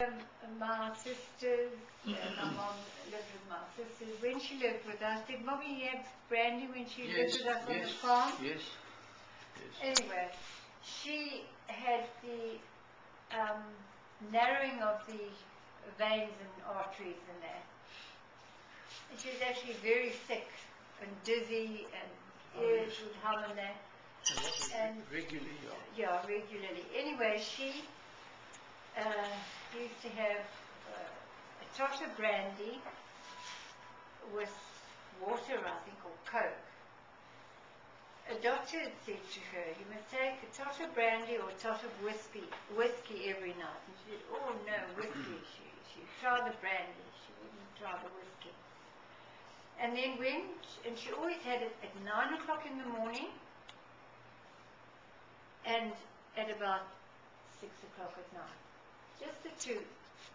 My sisters, my mom lived with my sisters. When she lived with us, did Mommy have brandy when she lived with us on the farm? Yes. Anyway, she had the narrowing of the veins and arteries in there. And she was actually very sick and dizzy and ears would hum and that. And Regularly, yeah, regularly. Anyway, she used to have a tot of brandy with water, I think, or Coke. A doctor had said to her, you must take a tot of brandy or a tot of whiskey every night. And she said, oh no, whiskey. She'd try the brandy, she wouldn't try the whiskey. And then and she always had it at 9 o'clock in the morning and at about 6 o'clock at night. Just the two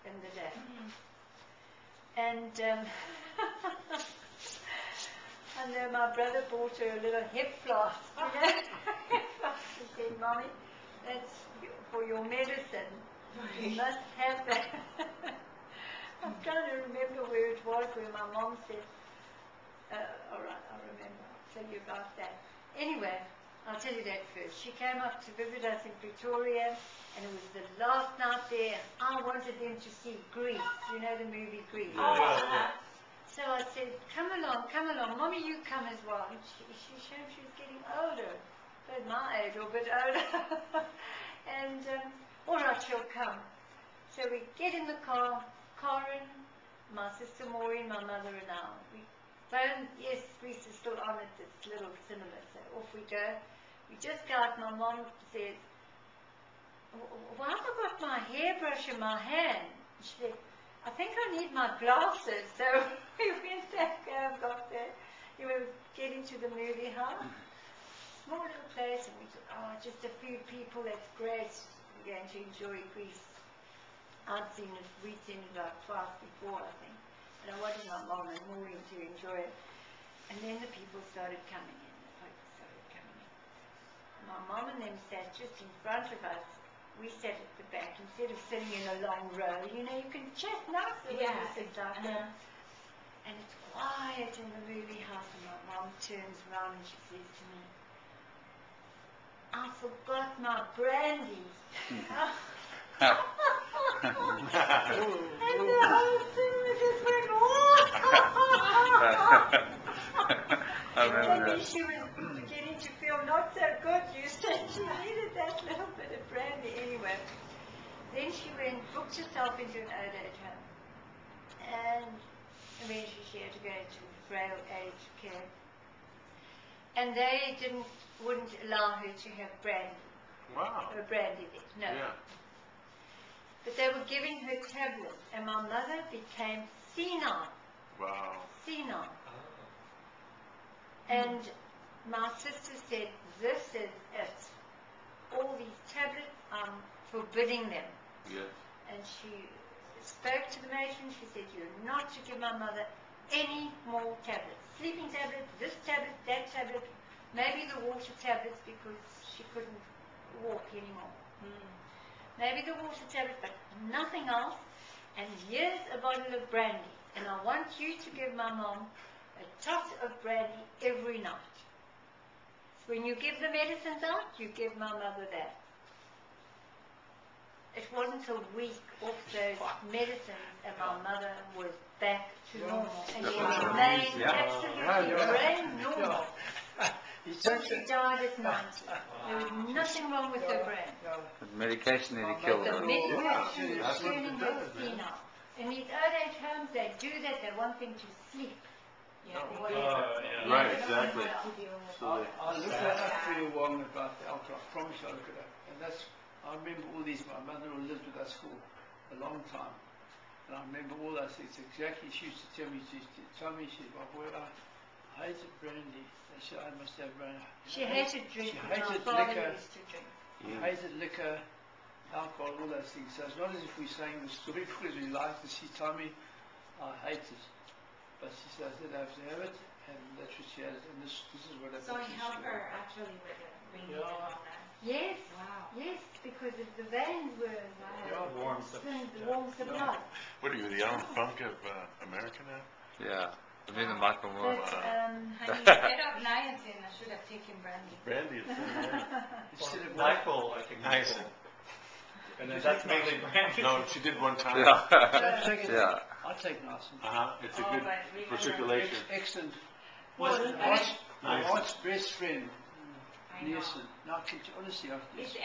in the day. And and then my brother bought her a little hip flask, you know. He said, Mommy, that's for your medicine. You must have that. I'm trying to remember where it was, where my mom said, all right, I'll remember. I'll tell you about that. Anyway, I'll tell you that first. She came up to visit us in Pretoria, and it was the last night there, and I wanted them to see Grease. You know the movie Grease? Yeah. So I said, come along, Mommy, you come as well. And she showed she was getting older, about my age, or a bit older. And, all right, she'll come. So we get in the car, Karen, my sister Maureen, my mother and I. We phone, yes, Grease is still on at this little cinema, so off we go. We just go out, my mom says, why have I got my hairbrush in my hand? She said, I think I need my glasses. So we went back and got there. We were getting to the movie house. Small little place, and we thought, just a few people, that's great. We're going to enjoy Greece. We'd seen it about twice before, I think. And I wanted my mom and Maureen to enjoy it. And then the people started coming in. The folks started coming in. My mom and them sat just in front of us. We sat at the back instead of sitting in a long row. You know, you can chat nicer when you sit like that. And it's quiet in the movie house, and my mom turns around and she says to me, I forgot my brandy. And the whole cinema just went, and then she was beginning to feel not so good. You said she needed that little bit of brandy anyway. Then she booked herself into an old age home. And eventually she had to go into frail age care. And they wouldn't allow her to have brandy. Wow. Brandy there, no. Yeah. But they were giving her tablets, and my mother became senile. Wow. Senile. And my sister said, this is it. All these tablets, I'm forbidding them. Yes. And she spoke to the matron. She said, you're not to give my mother any more tablets. Sleeping tablets, this tablet, that tablet, maybe the water tablets because she couldn't walk anymore. Maybe the water tablet, but nothing else. And here's a bottle of brandy. And I want you to give my mom a tot of brandy every night. So when you give the medicines out, you give my mother that. It wasn't a week off those medicines and my mother was back to normal. And she remained absolutely normal. So she died at 90. There was nothing wrong with her brain. The medication nearly killed The her. medication was turning her senile. In these old age homes, they do that. They want them to sleep. Right, exactly. I looked that up for you one about the alcohol. I promise you I looked it up. And I remember all these. My mother lived with us for a long time. And I remember all those things exactly. She used to tell me, she said, well, I hated brandy. She said, I must have brandy. She hated drinking. She hated liquor. Hated liquor, alcohol, all those things. So it's not as if we're saying the story because we liked it. She told me, I hate it. But she said, I said I have to have it, and that's what she had. And this is what I So he helped her actually with it, bringing it on that. Yes. Wow. Yes, because the veins were Warms the- the warms the blood. What are you, the Alan Funk of America now? Yeah. I mean the Michael Moore. But, Honey, instead of niacin, I should have taken brandy. Brandy is Instead of Nyquil, I think. Nice. And then that's mainly brandy. No, she did one time. Yeah. Don't take it. Yeah. I take niacin. It's a Oh, good but remember- for circulation. Excellent. Well, My wife's Niacin. best friend, I know. niacin. No, honestly, It's